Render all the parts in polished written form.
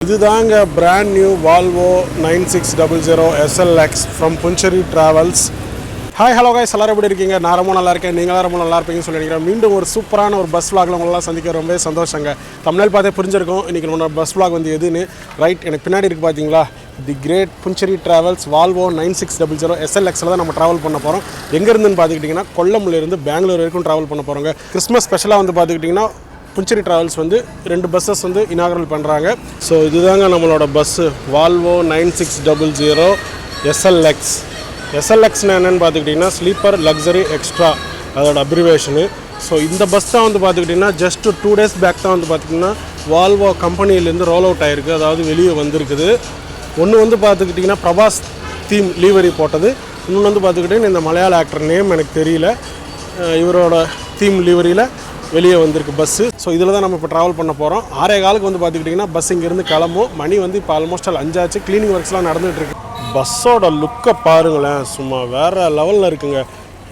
இதுதாங்க brand new Volvo 9600 SLX from Punjari travels. Hi hello guys, எல்லாரும் எப்படி இருக்கீங்க? நான் ரொம்ப நல்லா இருக்கேன், நீங்களும் ரொம்ப நல்லா இருப்பீங்கன்னு சொல்லி நினைக்கிறேன். மீண்டும் ஒரு சூப்பரான ஒரு பஸ் விளாகில் உங்களெல்லாம் சந்திக்க ரொம்ப சந்தோஷங்க. தமிழ் பார்த்தே புரிஞ்சிருக்கும் இன்றைக்கி நம்மளோட பஸ் விளாக் வந்து எதுன்னு. ரைட், எனக்கு பின்னாடி இருக்குது பார்த்தீங்களா, தி கிரேட் புஞ்சரி டிராவல்ஸ் வால்வோ 9600 SLXல தான் நம்ம ட்ராவல் பண்ண போகிறோம். எங்கேருந்துன்னு பார்த்துக்கிட்டிங்கன்னா கொல்லம்லேருந்து பெங்களூர் வரைக்கும் ட்ராவல் பண்ண போகிறோங்க. கிறிஸ்மஸ் ஸ்பெஷலாக வந்து பார்த்துக்கிட்டிங்கன்னா புஞ்சரி டிராவல்ஸ் வந்து 2 பஸ்ஸஸ் வந்து இனாகரல் பண்ணுறாங்க. ஸோ இதுதாங்க நம்மளோட பஸ்ஸு வால்வோ 9600 SLX. SLXன்னு என்னென்னு பார்த்துக்கிட்டிங்கன்னா ஸ்லீப்பர் லக்ஸரி எக்ஸ்ட்ரா, அதோட அப்ரிவேஷனு. ஸோ இந்த பஸ் தான் வந்து பார்த்துக்கிட்டிங்கன்னா ஜஸ்ட் 2 days பேக் தான் வந்து பார்த்திங்கன்னா வால்வோ கம்பெனிலேருந்து ரோல் அவுட் ஆகிருக்கு, அதாவது வெளியே வந்திருக்குது. ஒன்று வந்து பார்த்துக்கிட்டிங்கன்னா பிரபாஸ் தீம் லீவரி போட்டது, இன்னொன்று வந்து பார்த்துக்கிட்டிங்கன்னா இந்த மலையாள ஆக்டர் நேம் எனக்கு தெரியல, இவரோட தீம் லீவரியில் வெளியே வந்திருக்கு பஸ்ஸு. ஸோ இதில் தான் நம்ம இப்போ ட்ராவல் பண்ண போகிறோம். 6:15 வந்து பார்த்துக்கிட்டிங்கன்னா பஸ் இங்கேருந்து கிளம்பும். மணி வந்து இப்போ ஆல்மோஸ்ட் 5 ஆச்சு. க்ளீனிங் ஒர்க்ஸ்லாம் நடந்துகிட்ருக்கு. பஸ்ஸோட லுக்கை பாருங்களேன், சும்மா வேறு லெவலில் இருக்குங்க.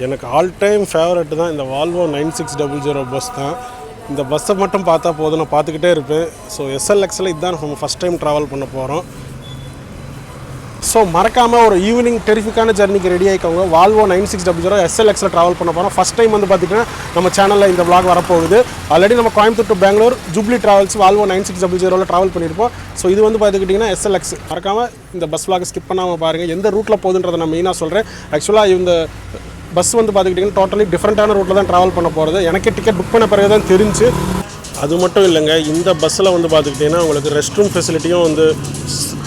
எனக்கு ஆல் டைம் ஃபேவரட் தான் இந்த வால்வோ 9600 பஸ் தான். இந்த பஸ்ஸை மட்டும் பார்த்தா போதும், நான் பார்த்துக்கிட்டே இருப்பேன். ஸோ SLXல இதுதான் நம்ம ஃபஸ்ட் டைம் ட்ராவல் பண்ண போகிறோம். ஸோ மறக்காமல் ஒரு ஈவினிங் டெரிஃபிக்கான ஜர்னிக்கு ரெடி ஆகிக்கோங்க. வால்வோ 9600 SLXல ட்ராவல் பண்ண போகிறோம். ஃபஸ்ட் டைம் வந்து பார்த்திங்கன்னா நம்ம சேனலில் இந்த vlog வரப்போகுது. ஆல்ரெடி நம்ம Coimbatore to Bangalore Jubilee Travels Volvo 9600 travel பண்ணியிருப்போம். ஸோ இது வந்து பார்த்துக்கிட்டிங்கன்னா SLX. மறக்காமல் இந்த பஸ் vlog ஸ்கிப் பண்ணாமல் பாருங்கள். எந்த ரூட்டில் போகுதுன்றதை நான் மெயினாக சொல்கிறேன். ஆக்சுவலாக இந்த பஸ் வந்து பார்த்துக்கிட்டிங்கன்னா டோட்டலி டிஃப்ரெண்ட்டான ரூட்டில் தான் ட்ராவல் பண்ண போகிறது. எனக்கே டிக்கெட் புக் பண்ண பிறகு தான் தெரிஞ்சு. அது மட்டும் இல்லைங்க, இந்த பஸ்ஸில் வந்து பார்த்துக்கிட்டிங்கன்னா உங்களுக்கு ரெஸ்ட் ரூம் ஃபெசிலிட்டியும் வந்து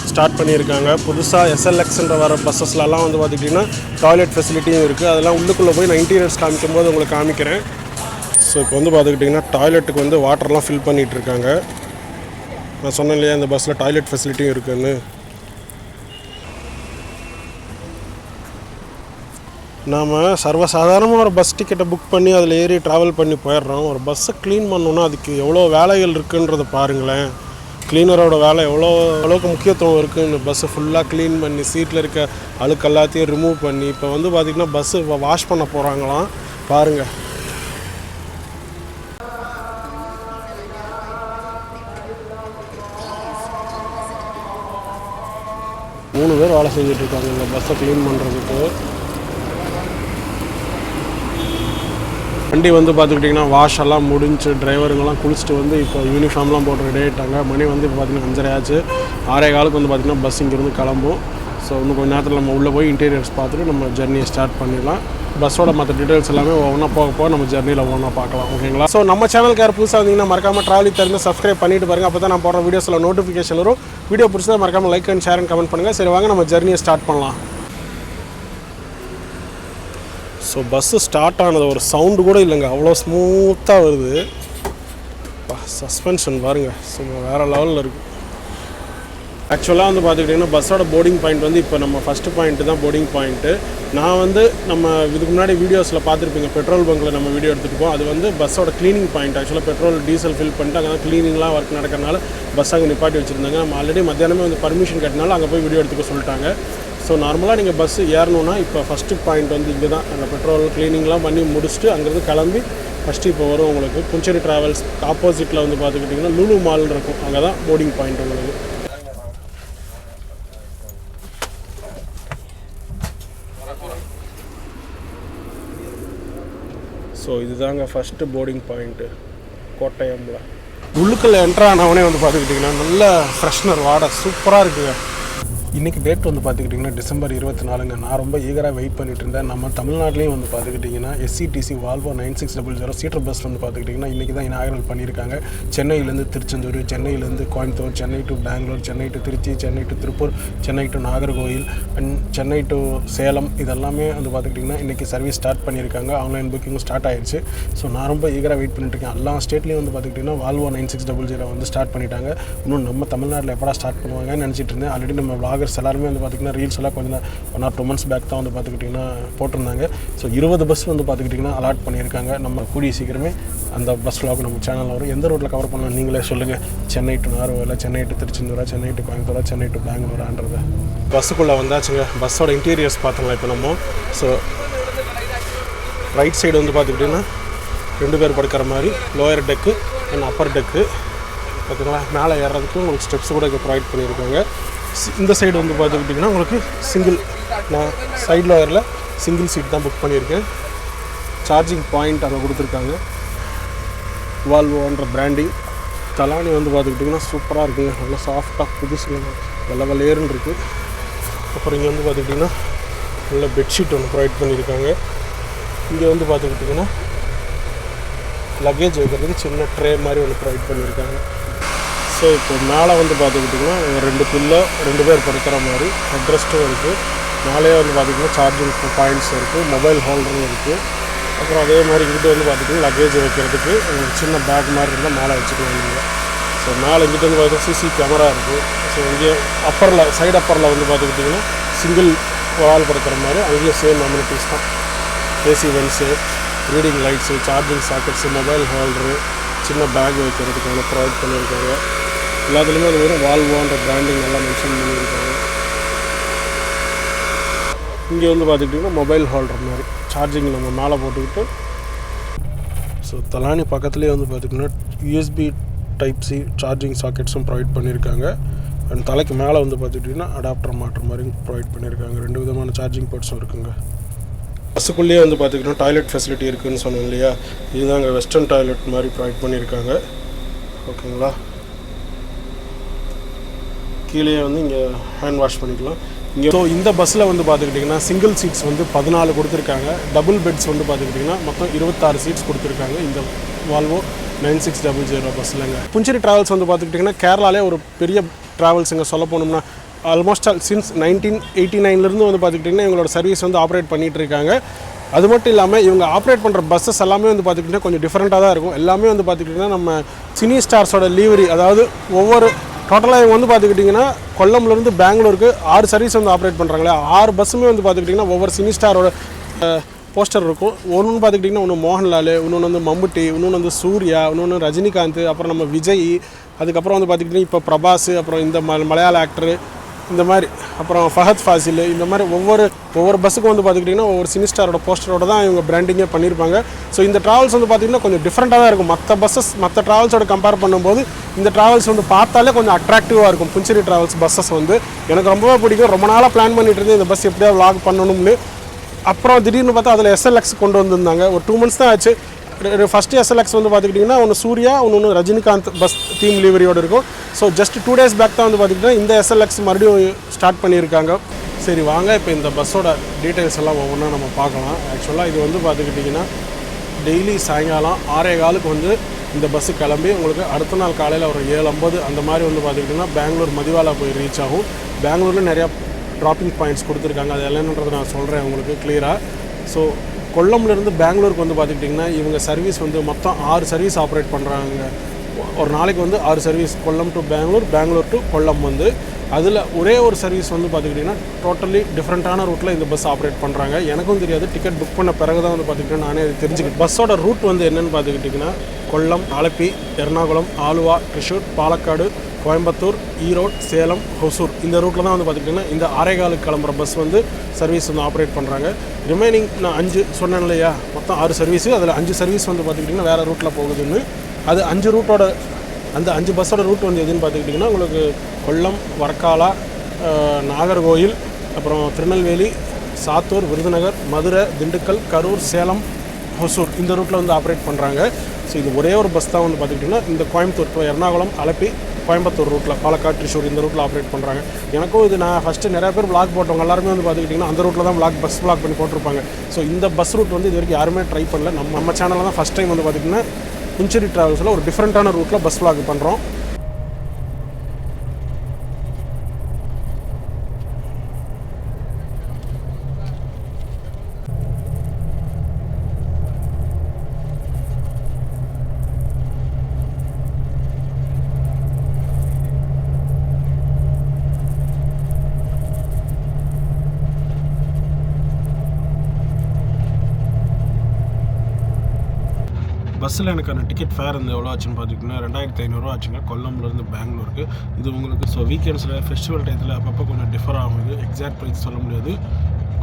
ஸ்டார்ட் பண்ணியிருக்காங்க. புதுசாக SLXன்ற வர பஸ்ஸஸ்லாம் வந்து பார்த்துக்கிட்டிங்கன்னா டாய்லெட் ஃபெசிலிட்டியும் இருக்குது. அதெல்லாம் உள்ளுக்குள்ளே போய் நான் இன்டீரியர்ஸ் காமிக்கும் போது உங்களுக்கு காமிக்கிறேன். ஸோ இப்போ வந்து பார்த்துக்கிட்டிங்கன்னா டாய்லெட்டுக்கு வந்து வாட்டர்லாம் ஃபில் பண்ணிகிட்ருக்காங்க. நான் சொன்னேன் இல்லையா இந்த பஸ்ஸில் டாய்லெட் ஃபெசிலிட்டியும் இருக்குதுன்னு. நாம் சர்வசாதாரணமாக ஒரு பஸ் டிக்கெட்டை புக் பண்ணி அதில் ஏறி ட்ராவல் பண்ணி போயிடுறோம். ஒரு பஸ்ஸை க்ளீன் பண்ணோன்னா அதுக்கு எவ்வளோ வேலைகள் இருக்குன்றதை பாருங்களேன். க்ளீனரோட வேலை எவ்வளோக்கு முக்கியத்துவம் இருக்குதுன்னு. பஸ்ஸை ஃபுல்லாக க்ளீன் பண்ணி சீட்டில் இருக்க அழுக்கு எல்லாத்தையும் ரிமூவ் பண்ணி இப்போ வந்து பார்த்திங்கன்னா பஸ்ஸு வாஷ் பண்ண போகிறாங்களாம். பாருங்கள், மூணு பேர் வேலை செஞ்சிட்ருக்காங்க இந்த பஸ்ஸை க்ளீன் பண்ணுறதுக்கு. வண்டி வந்து பார்த்துக்கிட்டிங்கன்னா வாஷ் எல்லாம் முடிஞ்சு டிரைவருங்கெல்லாம் குளிச்சுட்டு வந்து இப்போ யூனிஃபார்ம்லாம் போட்டு ரெடி ஆகிட்டாங்க. மணி வந்து இப்போ பார்த்திங்கன்னா 5:30 ஆச்சு. 6:15 வந்து பார்த்திங்கன்னா பஸ் இங்கேருந்து கிளம்பும். ஸோ இன்னும் கொஞ்சம் நேரத்தில் நம்ம உள்ளே போய் இன்டீரியர்ஸ் பார்த்துட்டு நம்ம ஜர்னியை ஸ்டார்ட் பண்ணிடலாம். பஸ்ஸோட மற்ற டீட்டெயில்ஸ் எல்லாமே ஒவ்வொன்றா போக நம்ம ஜர்னியில் ஒவ்வொன்றா பார்க்கலாம், ஓகேங்களா? ஸோ நம்ம சேனலுக்கு யார் புதுசாக வந்தீங்கன்னா மறக்காமல் ட்ராவலிங் தெரிஞ்சு சப்ஸ்கிரைப் பண்ணிட்டு பாருங்கள். அப்போ தான் நான் போடுற வீடியோஸில் நோட்டிஃபிகேஷன் வரும். வீடியோ பிடிச்சா மறக்காமல் like and share and comment பண்ணுங்கள். சரி வாங்க நம்ம ஜர்னியை ஸ்டார்ட் பண்ணலாம். ஸோ பஸ்ஸு ஸ்டார்ட் ஆனது ஒரு சவுண்டு கூட இல்லைங்க, அவ்வளோ ஸ்மூத்தாக வருது. சஸ்பென்ஷன் பாருங்கள், சும்மா வேறு லெவலில் இருக்குது. ஆக்சுவலாக வந்து பார்த்துக்கிட்டிங்கன்னா பஸ்ஸோட போர்டிங் பாயிண்ட் வந்து இப்போ நம்ம ஃபஸ்ட்டு பாயிண்ட்டு தான் போர்டிங் பாயிண்ட்டு. நான் வந்து நம்ம இதுக்கு முன்னாடி வீடியோஸில் பார்த்துருப்பீங்க, பெட்ரோல் பங்கில் நம்ம வீடியோ எடுத்துகிட்டு அது வந்து பஸ்ஸோட க்ளீனிங் பாயிண்ட். ஆக்சுவலாக பெட்ரோல் டீசல் ஃபில் பண்ணிட்டு அங்கே தான் க்ளீனிங்லாம் ஒர்க் நடக்கிறனால பஸ் அங்கே நிப்பாட்டி வச்சுருந்தாங்க. நம்ம ஆல்ரெடி மத்தியானமே வந்து பர்மிஷன் கேட்டனால அங்கே போய் வீடியோ எடுத்துக்க சொல்லிட்டாங்க. ஸோ நார்மலாக நீங்கள் பஸ்ஸு ஏறணுன்னா இப்போ ஃபஸ்ட்டு பாயிண்ட் வந்து இங்கே தான். அங்கே பெட்ரோல் க்ளீனிங்லாம் பண்ணி முடிச்சுட்டு அங்கேருந்து கிளம்பி ஃபஸ்ட்டு இப்போ வரும் உங்களுக்கு புஞ்சரி டிராவல்ஸ் ஆப்போசிட்டில் வந்து பார்த்துக்கிட்டிங்கன்னா லூலு மால் இருக்கும், அங்கே தான் போர்டிங் பாயிண்ட் உங்களுக்கு. ஸோ இதுதாங்க ஃபஸ்ட்டு போர்டிங் பாயிண்ட்டு கோட்டயமில். உள்ளுக்குள்ளே என்ட்ரானவனே வந்து பார்த்துக்கிட்டிங்கன்னா நல்ல ஃப்ரெஷ்னர் வாடை சூப்பராக இருக்குங்க. இன்றைக்கி டேட் வந்து பார்த்துக்கிட்டிங்கன்னா December 24ங்க. நான் ரொம்ப ஈகராக வெயிட் பண்ணிட்டு இருந்தேன். நம்ம தமிழ்நாட்டிலையும் வந்து பார்த்துக்கிட்டிங்கன்னா SCTC வால்வோ 9600 சீட்டர் பஸ் வந்து பார்த்துக்கிட்டிங்கன்னா இன்றைக்கி தான் இனாகரல் பண்ணியிருக்காங்க. சென்னையிலேருந்து திருச்செந்தூர், சென்னையிலேருந்து Coimbatore, Chennai to Bangalore, Chennai to Trichy, Chennai to Tiruppur, Chennai to Nagercoil and Chennai to Salem, இதெல்லாமே வந்து பார்த்துக்கிட்டிங்கன்னா இன்றைக்கி சர்வீஸ் ஸ்டார்ட் பண்ணியிருக்காங்க. ஆன்லைன் புக்கிங்கும் ஸ்டார்ட் ஆகிடுச்சு. ஸோ நான் ரொம்ப ஈகராக வெயிட் பண்ணிட்டுருக்கேன். எல்லா ஸ்டேட்லேயும் வந்து பார்த்துக்கிட்டிங்கன்னா வால்வோ 9600 வந்து ஸ்டார்ட் பண்ணிட்டாங்க. இன்னும் நம்ம தமிழ்நாட்டில் எப்படா ஸ்டார்ட் பண்ணுவாங்கன்னு நினச்சிட்டு இருந்தேன். ஆல்ரெடி நம்ம vloggers எல்லாருமே வந்து பார்த்திங்கன்னா ரீல்ஸ் எல்லாம் கொஞ்சம் 1 or 2 months பேக் தான் வந்து பார்த்துக்கிட்டிங்கன்னா போட்டிருந்தாங்க. ஸோ 20 பஸ் வந்து பார்த்துக்கிட்டிங்கன்னா அலாட் பண்ணியிருக்காங்க. நம்ம கூடிய சீக்கிரமே அந்த பஸ் vlog நம்ம சேனலில் வரும். எந்த ரூட்டில் கவர் பண்ணலாம் நீங்களே சொல்லுங்கள். சென்னை டு நாகர்கோவில், சென்னை டு திருச்செந்தூரா, சென்னை டு கோயம்புத்தூரா, சென்னை டு பெங்களூரான்றது. பஸ்ஸுக்குள்ளே வந்தாச்சுங்க. பஸ்ஸோட இன்டீரியர்ஸ் பார்த்தோம்னா இப்போ நம்ம ஸோ ரைட் சைடு வந்து பார்த்துக்கிட்டிங்கன்னா 2 பேர் படுக்கிற மாதிரி lower deck and upper deck. பார்த்திங்களா மேலே ஏறுறதுக்கு உங்களுக்கு ஸ்டெப்ஸ் கூட இங்கே ப்ரொவைட் பண்ணியிருக்காங்க. இந்த சைடு வந்து பார்த்துக்கிட்டிங்கன்னா உங்களுக்கு சிங்கிள், நான் சைடில் வயரில் சிங்கிள் சீட் தான் புக் பண்ணியிருக்கேன். சார்ஜிங் பாயிண்ட் அங்கே கொடுத்துருக்காங்க. வால்வோன்ற பிராண்டிங். தலானி வந்து பார்த்துக்கிட்டிங்கன்னா சூப்பராக இருக்குங்க, நல்லா சாஃப்டாக புதுசு வெள்ளேருன்னு இருக்குது. அப்புறம் இங்கே வந்து பார்த்துக்கிட்டிங்கன்னா நல்ல பெட்ஷீட் ஒன்று ப்ரொவைட் பண்ணியிருக்காங்க. இங்கே வந்து பார்த்துக்கிட்டிங்கன்னா லக்கேஜ் வைக்கிறதுக்கு சின்ன ட்ரே மாதிரி ஒன்று ப்ரொவைட் பண்ணியிருக்காங்க. ஸோ இப்போ மேலே வந்து பார்த்துக்கிட்டிங்கன்னா 2 பில்லோ 2 பேர் படுக்கிற மாதிரி ஹெட்ரெஸ்ட்டும் இருக்குது. மேலேயே வந்து பார்த்திங்கன்னா சார்ஜிங் பாயிண்ட்ஸ் இருக்குது, மொபைல் ஹோல்டரும் இருக்குது. அப்புறம் அதே மாதிரி இங்கிட்ட வந்து பார்த்திங்கன்னா லக்கேஜ் வைக்கிறதுக்கு சின்ன பேக் மாதிரி இருந்தால் மேலே வச்சுக்கலாம் நீங்கள். ஸோ மேலே இங்கிட்ட வந்து பார்த்தீங்கன்னா சிசி கேமரா இருக்குது. ஸோ இங்கே அப்பரில் சைடு அப்பரில் வந்து பார்த்துக்கிட்டிங்கன்னா சிங்கிள் வால் படுக்கிற மாதிரி அங்கேயும் சேம் அம்யூனிட்டிஸ் தான். AC vents, reading lights, charging sockets, mobile holder, சின்ன பேக் வைக்கிறதுக்கான ப்ரொவைட் பண்ணியிருக்காங்க. எல்லாத்துலேயுமே அது வெறும் வால்வோன்ற பிராண்டிங் எல்லாம் மென்ஷன் பண்ணியிருக்காங்க. இங்கே வந்து பார்த்துக்கிட்டிங்கன்னா மொபைல் ஹோல்டர் மாதிரி சார்ஜிங் நம்ம மேலே போட்டுக்கிட்டு. ஸோ தலானி பக்கத்துலேயே வந்து பார்த்திங்கன்னா யூஎஸ்பி டைப் சி சார்ஜிங் சாக்கெட்ஸும் ப்ரொவைட் பண்ணியிருக்காங்க. அண்ட் தலைக்கு மேலே வந்து பார்த்துக்கிட்டிங்கன்னா அடாப்டர் மாட்டுற மாதிரி ப்ரொவைட் பண்ணியிருக்காங்க. 2 விதமான சார்ஜிங் போர்ட்ஸும் இருக்குங்க. பஸ்ஸுக்குள்ளேயே வந்து பார்த்திங்கன்னா டாய்லெட் ஃபெசிலிட்டி இருக்குதுன்னு சொன்னோம் இல்லையா, இதுதாங்க வெஸ்டர்ன் டாய்லெட் மாதிரி ப்ரொவைட் பண்ணியிருக்காங்க. ஓகேங்களா, கீழே வந்து இங்கே ஹேண்ட் வாஷ் பண்ணிக்கலாம் இங்கே. ஸோ இந்த பஸ்ஸில் வந்து பார்த்துக்கிட்டிங்கன்னா சிங்கிள் சீட்ஸ் வந்து 14 கொடுத்துருக்காங்க. டபுள் பெட்ஸ் வந்து பார்த்துக்கிட்டிங்கன்னா மொத்தம் 26 சீட்ஸ் கொடுத்துருக்காங்க இந்த வால்வோ 9600 பஸ்ஸில்ங்க. புஞ்சேரி ட்ராவல்ஸ் வந்து பார்த்துக்கிட்டிங்கன்னா கேரளாலே ஒரு பெரிய ட்ராவல்ஸுங்க. சொல்ல போனோம்னா ஆல்மோஸ்ட் சின்ஸ் 1989 வந்து பார்த்துக்கிட்டிங்கன்னா இவங்களோட சர்வீஸ் வந்து ஆப்ரேட் பண்ணிகிட்டு இருக்காங்க. அது மட்டும் இல்லாமல் இவங்க ஆப்ரேட் பண்ணுற பஸ்ஸஸ் எல்லாமே வந்து பார்த்துக்கிட்டிங்கன்னா கொஞ்சம் டிஃப்ரெண்ட்டாக தான் இருக்கும். எல்லாமே வந்து பார்த்துக்கிட்டிங்கன்னா நம்ம சினி ஸ்டார்ஸோட லீவரி, அதாவது ஒவ்வொரு டோட்டலாக இவங்க வந்து பார்த்துக்கிட்டிங்கன்னா கொல்லம்லேருந்து பெங்களூருக்கு 6 சர்வீஸ் வந்து ஆப்ரேட் பண்ணுறாங்களே. 6 பஸ்ஸுமே வந்து பார்த்துக்கிட்டிங்கன்னா ஒவ்வொரு சினி ஸ்டாரோட போஸ்டர் இருக்கும். ஒன்று பார்த்துக்கிட்டிங்கன்னா ஒன்று மோகன்லால், இன்னொன்று வந்து மம்முட்டி, இன்னொன்று வந்து சூர்யா, இன்னொன்று ரஜினிகாந்த், அப்புறம் நம்ம விஜய், அதுக்கப்புறம் வந்து பார்த்துக்கிட்டிங்கன்னா இப்போ பிரபாஸ், அப்புறம் இந்த மலையாள ஆக்டரு, இந்த மாதிரி அப்புறம் ஃபஹத் ஃபாசில், இந்த மாதிரி ஒவ்வொரு பஸ்ஸுக்கும் வந்து பார்த்துக்கிட்டிங்கன்னா ஒவ்வொரு சினி ஸ்டாரோட போஸ்டரோட தான் இவங்க பிராண்டிங்கே பண்ணியிருப்பாங்க. ஸோ இந்த ட்ராவல்ஸ் வந்து பார்த்திங்கன்னா கொஞ்சம் டிஃப்ரெண்ட்டாக தான் இருக்கும். மற்ற ட்ராவல்ஸோட கம்பேர் பண்ணும்போது இந்த ட்ராவல்ஸ் வந்து பார்த்தாலே கொஞ்சம் அட்ராக்டிவாக இருக்கும். புஞ்சேரி ட்ராவல்ஸ் பஸ்ஸஸ் வந்து எனக்கு ரொம்பவே பிடிக்கும். ரொம்ப நாளாக பிளான் பண்ணிட்டு இருந்தேன் இந்த பஸ் எப்படியா விளாக் பண்ணணும்னு. அப்புறம் திடீர்னு பார்த்தா அதில் SLX கொண்டு வந்திருந்தாங்க. ஒரு 2 months தான் ஆச்சு. ஃபஸ்ட்டு SLX வந்து பார்த்துக்கிட்டிங்கன்னா ஒன்று சூர்யா, ஒன்று ரஜினிகாந்த் பஸ் தீம் லிவரியோடு இருக்கும். ஸோ ஜஸ்ட் 2 days பேக் தான் வந்து பார்த்துக்கிட்டிங்கன்னா இந்த SLX மறுபடியும் ஸ்டார்ட் பண்ணியிருக்காங்க. சரி வாங்க இப்போ இந்த பஸ்ஸோட டீட்டெயில்ஸ் எல்லாம் ஒவ்வொன்றா நம்ம பார்க்கலாம். ஆக்சுவலாக இது வந்து பார்த்துக்கிட்டிங்கன்னா டெய்லி சாயங்காலம் 6:15 வந்து இந்த பஸ்ஸு கிளம்பி உங்களுக்கு அடுத்த நாள் காலையில் ஒரு 7:50 அந்த மாதிரி வந்து பார்த்துக்கிட்டிங்கன்னா பெங்களூர் மதிவாலா போய் ரீச் ஆகும். பெங்களூரில் நிறையா ட்ராப்பிங் பாயிண்ட்ஸ் கொடுத்துருக்காங்க. அது என்னன்றதை நான் சொல்கிறேன் உங்களுக்கு கிளியராக. ஸோ கொல்லம்லேருந்து பெங்களூருக்கு வந்து பார்த்துக்கிட்டிங்கன்னா இவங்க சர்வீஸ் வந்து மொத்தம் 6 சர்வீஸ் ஆப்ரேட் பண்ணுறாங்க. ஒரு நாளைக்கு வந்து 6 service, Kollam to Bangalore, Bangalore to Kollam வந்து. அதில் ஒரே ஒரு சர்வீஸ் வந்து பார்த்துக்கிட்டிங்கன்னா டோட்டலி டிஃப்ரெண்ட்டான ரூட்டில் இந்த பஸ் ஆப்ரேட் பண்ணுறாங்க. எனக்கும் தெரியாது, டிக்கெட் புக் பண்ண பிறகு தான் வந்து பார்த்துக்கிட்டிங்கன்னா நானே அது தெரிஞ்சுக்கிட்டேன். பஸ்ஸோட ரூட் வந்து என்னென்னு பார்த்துக்கிட்டிங்கன்னா கொல்லம், ஆலப்பி, எர்ணாகுளம், ஆலுவா, ட்ரிஷூர், பாலக்காடு, கோயம்புத்தூர், ஈரோடு, சேலம், ஹொசூர் இந்த ரூட்டில் தான் வந்து பார்த்துக்கிட்டிங்கன்னா இந்த 6:15 கிளம்புற பஸ் வந்து சர்வீஸ் வந்து ஆப்ரேட் பண்ணுறாங்க. ரிமைனிங் நான் 5 சொன்னேன் இல்லையா, மொத்தம் 6 சர்வீஸு. அதில் 5 சர்வீஸ் வந்து பார்த்துக்கிட்டிங்கன்னா வேறு ரூட்டில் போகுதுன்னு. அது 5 ரூட்டோட அந்த 5 பஸ்ஸோட ரூட் வந்து எதுன்னு பார்த்துக்கிட்டிங்கன்னா உங்களுக்கு கொல்லம், வர்க்காலா, நாகர்கோயில், அப்புறம் திருநெல்வேலி, சாத்தூர், விருதுநகர், மதுரை, திண்டுக்கல், கரூர், சேலம், ஹொசூர் இந்த ரூட்டில் வந்து ஆப்ரேட் பண்ணுறாங்க. ஸோ இது ஒரே ஒரு பஸ் தான் வந்து பார்த்துக்கிட்டிங்கன்னா இந்த கோயம்புத்தூர் டு எர்ணாகுளம், அலப்பி, கோயம்புத்தூர் ரூட்டில், பாலக்காடு, ட்ரிஷூர் இந்த ரூட்டில் ஆப்ரேட் பண்ணுறாங்க. எனக்கும் இது நான் ஃபஸ்ட்டு நிறைய பேர் விளாக் போட்டவங்க எல்லாருமே வந்து பார்த்துக்கிட்டிங்கன்னா அந்த ரூட்டில் தான் பஸ் விளாக் பண்ணி போட்டிருப்பாங்க. ஸோ இந்த பஸ் ரூட் வந்து இது வரைக்கும் யாருமே ட்ரை பண்ணல. நம்ம சேனலில் தான் ஃபஸ்ட் டைம் வந்து பார்த்திங்கன்னா புஞ்சேரி ட்ராவல்ஸில் ஒரு டிஃப்ரெண்ட்டான ரூட்டில் பஸ் விளாக் பண்ணுறோம். பஸ்ஸில் எனக்கான டிக்கெட் ஃபேர் வந்து எவ்வளோ ஆச்சுன்னு பார்த்திங்கன்னா 2500 ஆச்சுங்க கொல்லம்லேருந்து பெங்களூருக்கு. இது உங்களுக்கு ஸோ வீக்கெண்ட்ஸில் ஃபெஸ்டிவல் டயத்தில் அப்பப்போ கொஞ்சம் டிஃபர் ஆகுது. எக்ஸாக்ட் ப்ரைஸ் சொல்ல முடியாது.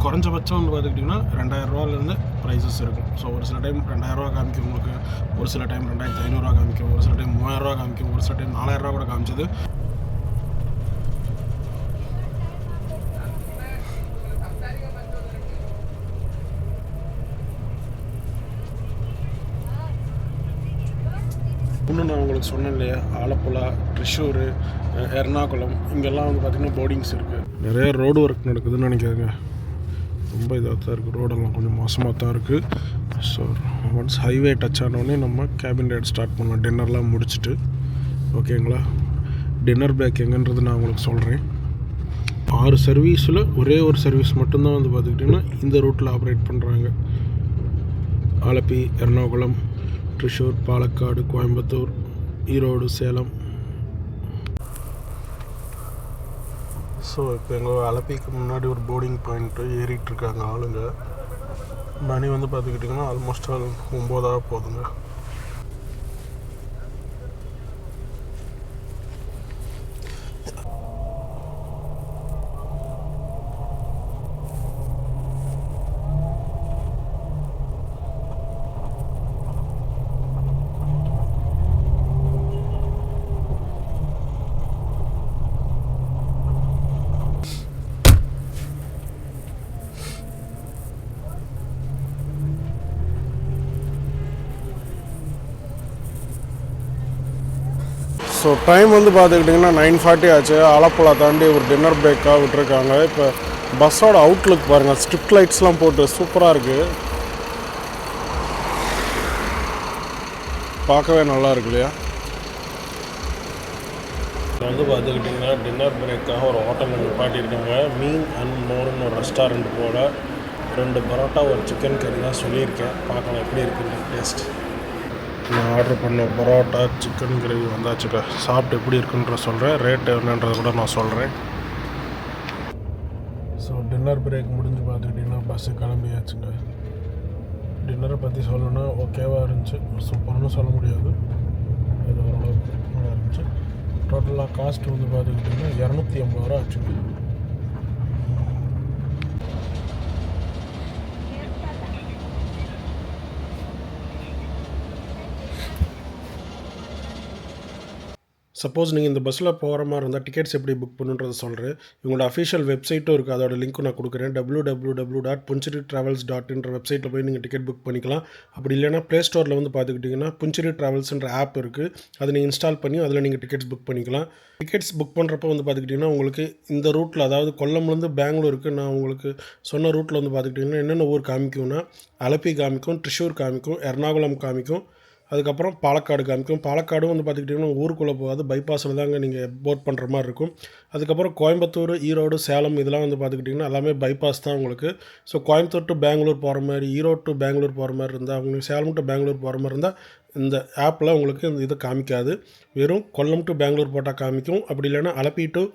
குறைஞ்சபட்சம் வந்து பார்த்துக்கிட்டிங்கன்னா 2000 ப்ரைஸஸ் இருக்கும். ஸோ ஒரு சில டைம் 2000 காமிக்கும் உங்களுக்கு, ஒரு சில டைம் 2500 காமிக்கும், ஒரு சில டைம் 3000 காமிக்கும், ஒரு சில டைம் 4000 கூட காமிச்சது. இன்னும் நான் உங்களுக்கு சொன்னேன் இல்லையா, ஆலப்புழா, ட்ரிஷூர், எர்ணாகுளம் இங்கெல்லாம் வந்து பார்த்திங்கன்னா போர்டிங்ஸ் இருக்குது. நிறைய ரோடு ஒர்க் நடக்குதுன்னு நினைக்கிறேங்க. ரொம்ப இதாக தான் இருக்குது, ரோடெல்லாம் கொஞ்சம் மோசமாக தான் இருக்குது. ஸோ ஒன்ஸ் ஹைவே டச் ஆனோடனே நம்ம கேபின் ரைட் ஸ்டார்ட் பண்ணலாம், டின்னர்லாம் முடிச்சுட்டு. ஓகேங்களா, டின்னர் பேக் எங்கன்றது நான் உங்களுக்கு சொல்கிறேன். 6 சர்வீஸில் ஒரே ஒரு சர்வீஸ் மட்டும்தான் வந்து பார்த்துக்கிட்டிங்கன்னா இந்த ரூட்டில் ஆப்ரேட் பண்ணுறாங்க. ஆலப்பி, எர்ணாகுளம், ட்ரிஷூர், பாலக்காடு, கோயம்புத்தூர், ஈரோடு, சேலம். ஸோ இப்போ எங்கள் அலப்பிக்கு முன்னாடி ஒரு போர்டிங் பாயிண்ட்டு ஏறிட்டுருக்காங்க ஆளுங்க. மணி வந்து பார்த்துக்கிட்டிங்கன்னா ஆல்மோஸ்ட் 9 போகுதுங்க. ஸோ டைம் வந்து பார்த்துக்கிட்டிங்கன்னா 9:40 ஆச்சு. ஆலப்புழா தாண்டி ஒரு டின்னர் பிரேக்காக விட்டுருக்காங்க. இப்போ பஸ்ஸோட அவுட்லுக் பாருங்கள், ஸ்ட்ரிப் லைட்ஸ்லாம் போட்டு சூப்பராக இருக்குது, பார்க்கவே நல்லா இருக்கு இல்லையா. வந்து பார்த்துக்கிட்டிங்கன்னா டின்னர் பிரேக்காக ஒரு ஹோட்டலில் நிப்பாட்டியிருக்காங்க. மீன் அண்ட் மோர்னு ஒரு ரெஸ்டாரண்ட் போல் 2 பரோட்டா, ஒரு சிக்கன் கறி தான் சொல்லியிருக்கேன். பார்க்கலாம் எப்படி இருக்குன்னு டேஸ்ட். நான் ஆர்டர் பண்ண பரோட்டா, சிக்கன் கிரேவி வந்தாச்சுக்கா. சாப்பிட்டு எப்படி இருக்குன்ற சொல்கிறேன், ரேட் என்னன்றதை கூட நான் சொல்கிறேன். ஸோ டின்னர் பிரேக் முடிஞ்சு பார்த்துக்கிட்டிங்கன்னா பஸ்ஸு கிளம்பியாச்சுங்க. டின்னரை பற்றி சொல்லணுன்னா ஓகேவாக இருந்துச்சு, சூப்பர்னு சொல்ல முடியாது, இது ஓரளவுக்கு நல்லா இருந்துச்சு. டோட்டலாக காஸ்ட் வந்து பார்த்துக்கிட்டிங்கன்னா 250 ரூபா ஆச்சுங்க. சப்போஸ் நீங்கள் இந்த பஸ்ஸில் போகிற மாதிரி இருந்தால் டிக்கெட்ஸ் எப்படி புக் பண்ணுன்றதை சொல்கிறேன். இவங்களோட அஃபிஷியல் வெப்சைட்டும் இருக்குது, அதோட லிங்க்கும் நான் கொடுக்குறேன். www.puncheritravels.inன்ற வெப்சைட்டில் போய் நீங்கள் டிக்கெட் புக் பண்ணிக்கலாம். அப்படி இல்லைனா ப்ளே ஸ்டோரில் வந்து பார்த்துக்கிட்டிங்கன்னா புஞ்சரி ட்ராவல்ஸ்ன்ற ஆப் இருக்குது, அதை நீங்கள் இன்ஸ்டால் பண்ணி அதில் நீங்கள் டிக்கெட்ஸ் புக் பண்ணிக்கலாம். டிக்கெட்ஸ் புக் பண்ணுறப்போ வந்து பார்த்துக்கிட்டிங்கன்னா உங்களுக்கு இந்த ரூட்டில், அதாவது கொல்லம்லேருந்து பெங்களூருக்கு நான் உங்களுக்கு சொன்ன ரூட்டில் வந்து பார்த்துக்கிட்டிங்கன்னா என்னென்ன ஊர் காமிக்கும்னா, அலப்பி காமிக்கும், ட்ரிஷூர் காமிக்கும், எர்ணாகுளம் காமிக்கும், அதுக்கப்புறம் பாலக்காடு காமிக்கும். பாலக்காடும் வந்து பார்த்துக்கிட்டிங்கன்னா ஊருக்குள்ளே போகாது, பைபாஸில் தாங்க நீங்கள் போட் பண்ணுற மாதிரி இருக்கும். அதுக்கப்புறம் கோயம்புத்தூர், ஈரோடு, சேலம் இதெல்லாம் வந்து பார்த்துக்கிட்டிங்கன்னா எல்லாமே பைபாஸ் தான் உங்களுக்கு. ஸோ கோயம்புத்தூர் டு பெங்களூர் போகிற மாதிரி, ஈரோடு டு பெங்களூர் போகிற மாதிரி இருந்தால், உங்களுக்கு சேலம் டு பெங்களூர் போகிற மாதிரி இருந்தால் இந்த ஆப்பில் உங்களுக்கு இந்த இது காமிக்காது. வெறும் கொல்லம் டு பெங்களூர் போட்டால் காமிக்கும், அப்படி இல்லைன்னா அலப்பி டு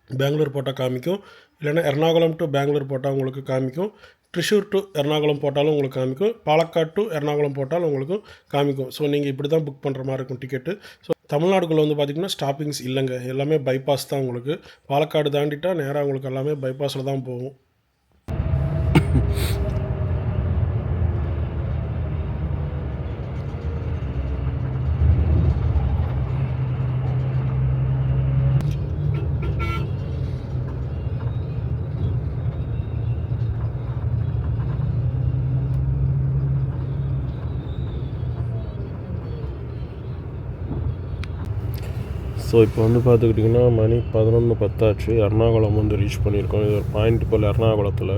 பெங்களூர் போட்டால் காமிக்கும், இல்லைன்னா எர்ணாகுளம் டு பெங்களூர் போட்டால் உங்களுக்கு காமிக்கும், ட்ரிஷூர் டு எர்ணாகுளம் போட்டாலும் உங்களுக்கு காமிக்கும், பாலக்காடு டு எர்ணாகுளம் போட்டாலும் உங்களுக்கு காமிக்கும். ஸோ நீங்கள் இப்படி தான் புக் பண்ணுற மாதிரி இருக்கும் டிக்கெட்டு. ஸோ தமிழ்நாடுக்குள்ளே வந்து பார்த்திங்கன்னா ஸ்டாப்பிங்ஸ் இல்லைங்க, எல்லாமே பைபாஸ் தான் உங்களுக்கு. பாலக்காடு தாண்டிட்டால் நேராக உங்களுக்கு எல்லாமே பைபாஸில் தான் போகும். ஸோ இப்போ வந்து பார்த்துக்கிட்டிங்கன்னா மணி 11:10 ஆச்சு. எர்ணாகுளம் வந்து ரீச் பண்ணியிருக்கோம். இது ஒரு பாயிண்ட் போல் எர்ணாகுளத்தில்.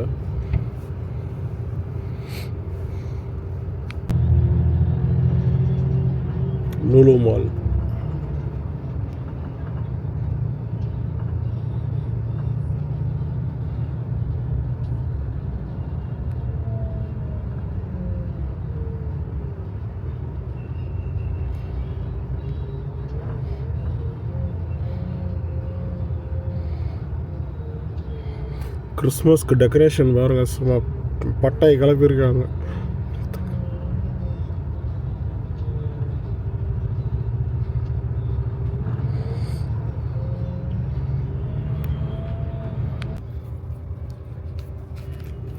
லுலு மால். கிறிஸ்மஸ்க்கு டெக்கரேஷன் பாருங்க, சும்மா பட்டாய் கிளப்பியிருக்காங்க.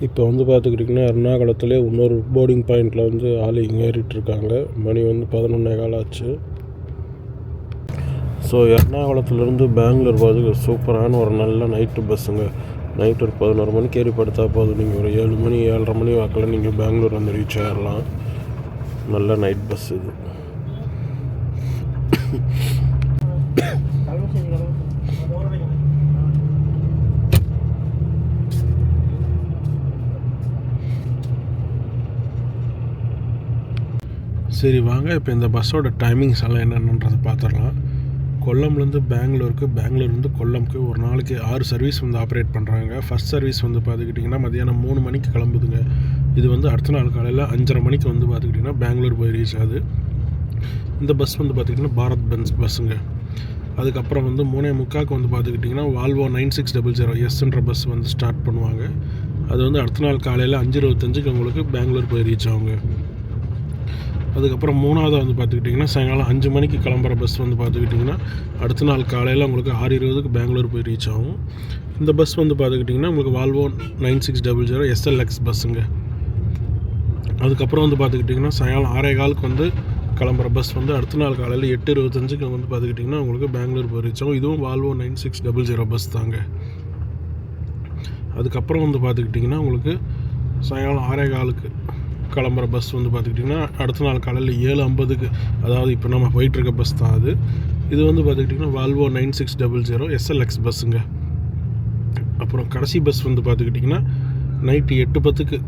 இப்போ வந்து பார்த்துக்கிட்டிங்கன்னா எர்ணாகுளத்துலேயே இன்னொரு போர்டிங் பாயிண்டில் வந்து ஆள் இங்கே ஏறிட்டுருக்காங்க. மணி வந்து 11:15 ஆச்சு. ஸோ எர்ணாகுளத்துலேருந்து பெங்களூர் போகிறதுக்கு சூப்பரான ஒரு நல்ல நைட்டு பஸ்ஸுங்க. நைட்டு ஒரு 11 மணிக்கு ஏறி படுத்தா போதும். நீங்கள் ஒரு 7 மணி 7:30 மணி வாக்கில் நீங்கள் பெங்களூர் வந்து ரீச் ஆகிடலாம். நல்ல நைட் பஸ் இது. சரி வாங்க, இப்போ இந்த பஸ்ஸோட டைமிங்ஸ் எல்லாம் என்னென்னன்றதை பார்த்துடலாம். கொல்லம்லேருந்து பெங்களூருக்கு, பெங்களூர்லேருந்து கொல்லம்க்கு ஒரு நாளைக்கு 6 சர்வீஸ் வந்து ஆப்ரேட் பண்ணுறாங்க. ஃபஸ்ட் சர்வீஸ் வந்து பார்த்துக்கிட்டிங்கன்னா மதியானம் 3 மணிக்கு கிளம்புதுங்க. இது வந்து அடுத்த நாள் காலையில் 5:30 மணிக்கு வந்து பார்த்துக்கிட்டிங்கன்னா பெங்களூர் போய் ரீச் ஆகுது. இந்த பஸ் வந்து பார்த்திங்கன்னா பாரத் பென்ஸ் பஸ்ஸுங்க. அதுக்கப்புறம் வந்து 3:45 வந்து பார்த்துக்கிட்டிங்கன்னா வால்வோ 9600 பஸ் வந்து ஸ்டார்ட் பண்ணுவாங்க. அது வந்து அடுத்த நாள் காலையில் 5:25 உங்களுக்கு பெங்களூர் போய் ரீச் ஆகுங்க. அதுக்கப்புறம் 3வது வந்து பார்த்துக்கிட்டிங்கன்னா சாயங்காலம் 5 மணிக்கு கிளம்புற பஸ் வந்து பார்த்துக்கிட்டிங்கன்னா அடுத்த நாள் காலையில் உங்களுக்கு 6:20 பெங்களூர் போய் ரீச் ஆகும். இந்த பஸ் வந்து பார்த்துக்கிட்டிங்கன்னா உங்களுக்கு வால்வோ 9600 SLX பஸ்ஸுங்க. அதுக்கப்புறம் வந்து பார்த்துக்கிட்டிங்கன்னா சாயங்காலம் 6:15 வந்து கிளம்புற பஸ் வந்து அடுத்த நாள் காலையில் 8:25 வந்து பார்த்துக்கிட்டிங்கன்னா உங்களுக்கு பெங்களூர் போய் ரீச் ஆகும். இதுவும் வால்வோ 9600 பஸ் தாங்க. அதுக்கப்புறம் வந்து பார்த்துக்கிட்டிங்கன்னா உங்களுக்கு சாயங்காலம் 6:15 கிளம்புற பஸ் வந்து பார்த்துக்கிட்டிங்கன்னா அடுத்த நாள் காலையில் 7:50, அதாவது இப்போ நம்ம போயிட்டுருக்க பஸ் தான் அது. இது வந்து பார்த்துக்கிட்டிங்கன்னா வால்வோ 9600 SLX பஸ்ஸுங்க. அப்புறம் கடைசி பஸ் வந்து பார்த்துக்கிட்டிங்கன்னா நைட்டு 8:10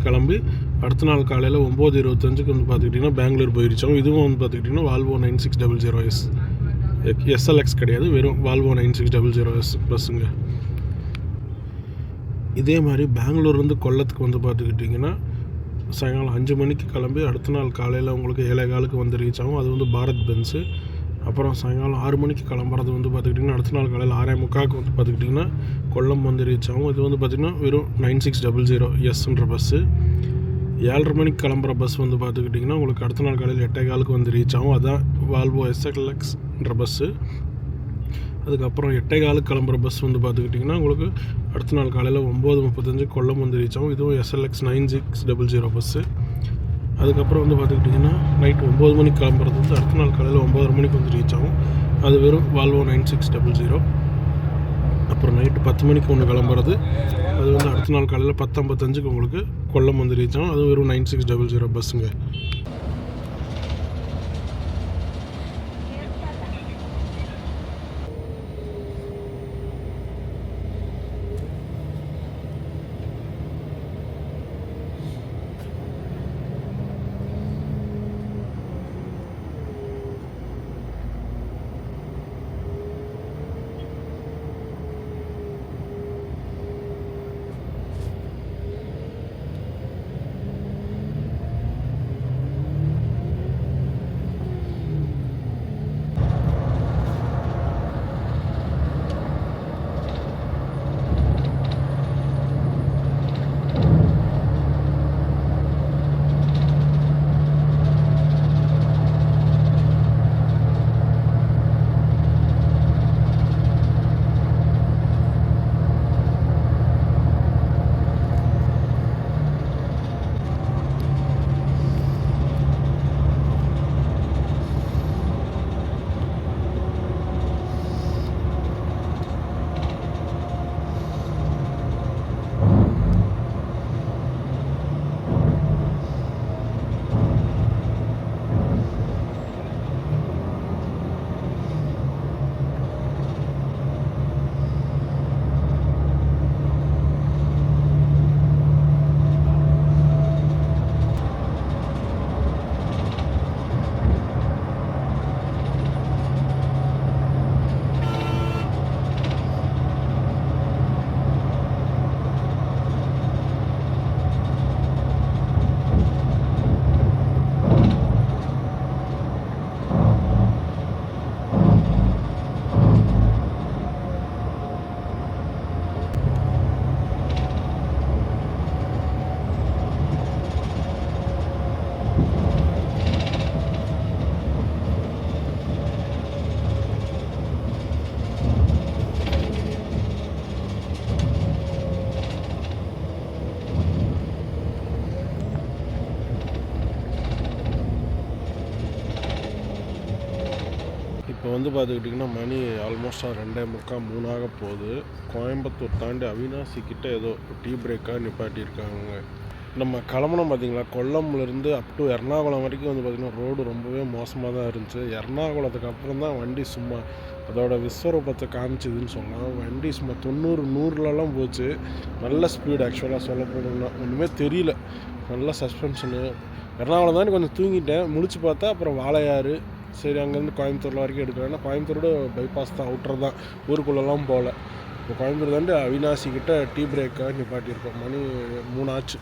கிளம்பி அடுத்த நாள் காலையில் 9:25 வந்து பார்த்துக்கிட்டிங்கன்னா பெங்களூர் போயிருச்சோம். இதுவும் வந்து பார்த்துக்கிட்டிங்கன்னா வால்வோ 9600 SLX கிடையாது, வெறும் வால்வோ 9600 பஸ்ஸுங்க. இதே மாதிரி பெங்களூர்லேருந்து கொல்லத்துக்கு வந்து பார்த்துக்கிட்டிங்கன்னா சாயங்காலம் 5 மணிக்கு கிளம்பி அடுத்த நாள் காலையில் உங்களுக்கு 7:15 வந்து ரீச் ஆகும். அது வந்து பாரத் பென்ஸு. அப்புறம் சாயங்காலம் 6 மணிக்கு கிளம்புறது வந்து பார்த்துக்கிட்டிங்கன்னா அடுத்த நாள் காலையில் 6:45 வந்து பார்த்துக்கிட்டிங்கன்னா கொல்லம் வந்து ரீச் ஆகும். இது வந்து பார்த்திங்கன்னா வெறும் 9600 பஸ்ஸு. 7:30 மணிக்கு கிளம்புற பஸ் வந்து பார்த்துக்கிட்டிங்கன்னா உங்களுக்கு அடுத்த நாள் காலையில் 8:15 வந்து ரீச் ஆகும். அதுதான் வால்வோ SLXன்ற பஸ்ஸு. அதுக்கப்புறம் 8:15 கிளம்புற பஸ் வந்து பார்த்துக்கிட்டிங்கன்னா உங்களுக்கு அடுத்த நாள் காலையில் 9:35 கொல்லம் வந்து ரீச் ஆகும். இதுவும் SLX 9600 பஸ்ஸு. அதுக்கப்புறம் வந்து பார்த்துக்கிட்டிங்கன்னா நைட்டு 9 மணிக்கு கிளம்புறது வந்து அடுத்த நாள் காலையில் 9:30 மணிக்கு வந்து ரீச் ஆகும். அது வெறும் வால்வோ 9600. அப்புறம் நைட்டு 10 மணிக்கு ஒன்று கிளம்புறது, அது வந்து அடுத்த நாள் காலையில் 10:55 உங்களுக்கு கொல்லம் வந்து ரீச் ஆகும். அது வெறும் 9600 பஸ்ஸுங்க. வந்து பார்த்துக்கிட்டிங்கன்னா மணி ஆல்மோஸ்ட்டாக 2:45 3 போகுது. கோயம்புத்தூர் தாண்டி அவினாசி கிட்ட ஏதோ டீ பிரேக்காக நிப்பாட்டியிருக்காங்க. நம்ம கிளம்புனோம் பார்த்திங்களா, கொல்லம்லேருந்து அப் டு எர்ணாகுளம் வரைக்கும் வந்து பார்த்திங்கன்னா ரோடு ரொம்பவே மோசமாக தான் இருந்துச்சு. எர்ணாகுளத்துக்கு அப்புறம் தான் வண்டி சும்மா அதோட விஸ்வரூபத்தை காமிச்சிதுன்னு சொல்லலாம். வண்டி சும்மா 90 100லலாம் போச்சு. நல்ல ஸ்பீடு ஆக்சுவலாக சொல்ல போகணுன்னா ஒன்றுமே தெரியல. நல்ல சஸ்பென்ஷனு. எர்ணாகுளம் தாண்டி கொஞ்சம் தூங்கிட்டேன். முழிச்சு பார்த்தா அப்புறம் வாளையாறு. சரி, அங்கேருந்து கோயம்புத்தூரில் வரைக்கும் எடுக்கிறேன்னா கோயம்புத்தூரோட பைபாஸ் தான், அவுட்டர் தான், ஊருக்குள்ளெல்லாம் போகல. இப்போ கோயம்புத்தூர் தாண்டி அவினாசி கிட்ட டீ பிரேக்காக நிப்பாட்டியிருக்கோம். மணி 3 ஆச்சு.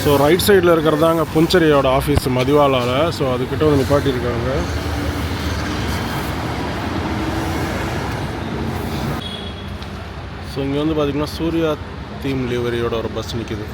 ஸோ ரைட் சைடில் இருக்கிறதாங்க புஞ்சரியோட ஆஃபீஸ் மதிவாலாவில். ஸோ அதுக்கிட்ட வந்து நிப்பாட்டியிருக்காங்க. ஸோ இங்கே வந்து பார்த்திங்கன்னா சூர்யா தீம் லிவரியோட ஒரு பஸ் நிற்கிது.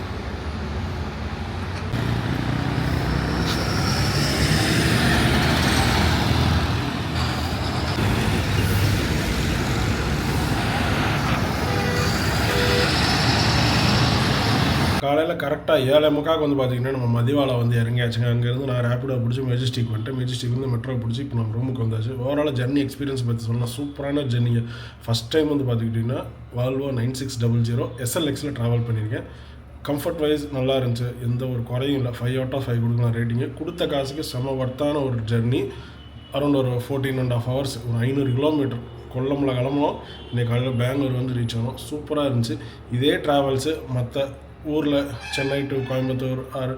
காலையில் கரெக்டாக 7:45 வந்து பார்த்திங்கன்னா நம்ம மதிவாலை வந்து இறங்கியாச்சுங்க. அங்கேருந்து நான் ரேப்பிடோ பிடிச்சி மெஜஸ்டிக் வந்துட்டேன். மெஜஸ்டிக் வந்து மெட்ரோ பிடிச்சி இப்போ நம்ம ரூமுக்கு வந்தாச்சு. ஓவரால் ஜர்னி எக்ஸ்பீரியன்ஸ் பற்றி சொன்னால் சூப்பரான ஜர்னிங்க. ஃபஸ்ட் டைம் வந்து பார்த்துக்கிட்டிங்கன்னா வால்வோ 9600 SLXல ட்ராவல் பண்ணியிருக்கேன். கம்ஃபர்ட் வைஸ் நல்லா இருந்துச்சு, எந்த ஒரு குறையும் இல்லை. 5 out of 5 கொடுக்கலாம் ரேட்டிங்கு. கொடுத்த காசுக்கு செம ஒர்த்தான ஒரு ஜர்னி. அரௌண்ட் ஒரு 14.5 hours, ஒரு 500 கிலோமீட்டர். கொல்லம்ல கிளம்புனோம், இன்றைக்கி காலையில் பெங்களூர் வந்து ரீச் ஆனோம். சூப்பராக இருந்துச்சு. இதே ட்ராவல்ஸு மற்ற ஊரில் சென்னை டு கோயம்புத்தூர் ஆர்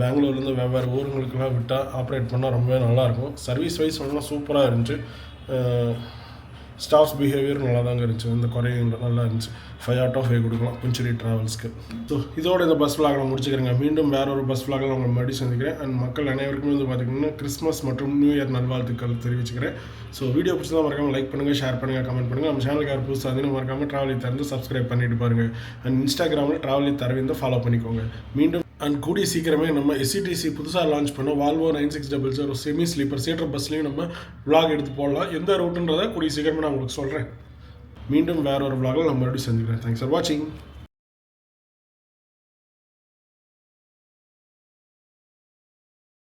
பெங்களூர்லேருந்து வெவ்வேறு ஊருங்களுக்கெல்லாம் விட்டால் ஆப்ரேட் பண்ணால் ரொம்பவே நல்லாயிருக்கும். சர்வீஸ் வைஸ் சொல்லலாம் சூப்பராக இருந்துச்சு. ஸ்டாஃப்ஸ் பிஹேவியர் நல்லா தாங்க இருந்துச்சு, இந்த குறையும் நல்லா இருந்துச்சு. 5 out of 5 கொடுக்கலாம் புஞ்சரி ட்ராவல்ஸ்க்கு. ஸோ இதோட இந்த பஸ் vlog நான் முடிச்சுக்கிறேங்க. மீண்டும் வேற ஒரு பஸ் vlog உங்களை மறுபடியும் சந்திக்கிறேன். அண்ட் மக்கள் அனைவருக்குமே வந்து பார்த்திங்கன்னா கிறிஸ்மஸ் மற்றும் நியூ இயர் நல்வாழ்த்துக்கள் தெரிவிச்சுக்கிறேன். ஸோ வீடியோ பிடிச்சதான் மறக்காமல் லைக் பண்ணுங்கள், ஷேர் பண்ணுங்கள், கமெண்ட் பண்ணுங்கள். நம்ம சேனலுக்கு யார் புதுசாக இருந்தீங்கன்னா மறக்காமல் ட்ராவல் தரந்து சப்ஸ்கிரைப் பண்ணிட்டு பாருங்கள். அண்ட் இன்ஸ்டாகிராமில் ட்ராவல் தரவிந்து ஃபாலோ பண்ணிக்கோங்க. மீண்டும் அண்ட் கூடிய சீக்கிரமே நம்ம SCTC புதுசாக லான்ச் பண்ணோம் வால்வோ 9600 செமி ஸ்லீப்பர் சீட்டர் பஸ்லேயும் நம்ம vlog எடுத்து போடலாம். எந்த ரூட்டுன்றதை கூடிய சீக்கிரமே நான் உங்களுக்கு சொல்கிறேன். மீண்டும் வேற ஒரு vlogல நம்ம மறுபடியும் சந்திக்கிறேன். தேங்க்ஸ் ஃபார் வாட்சிங்.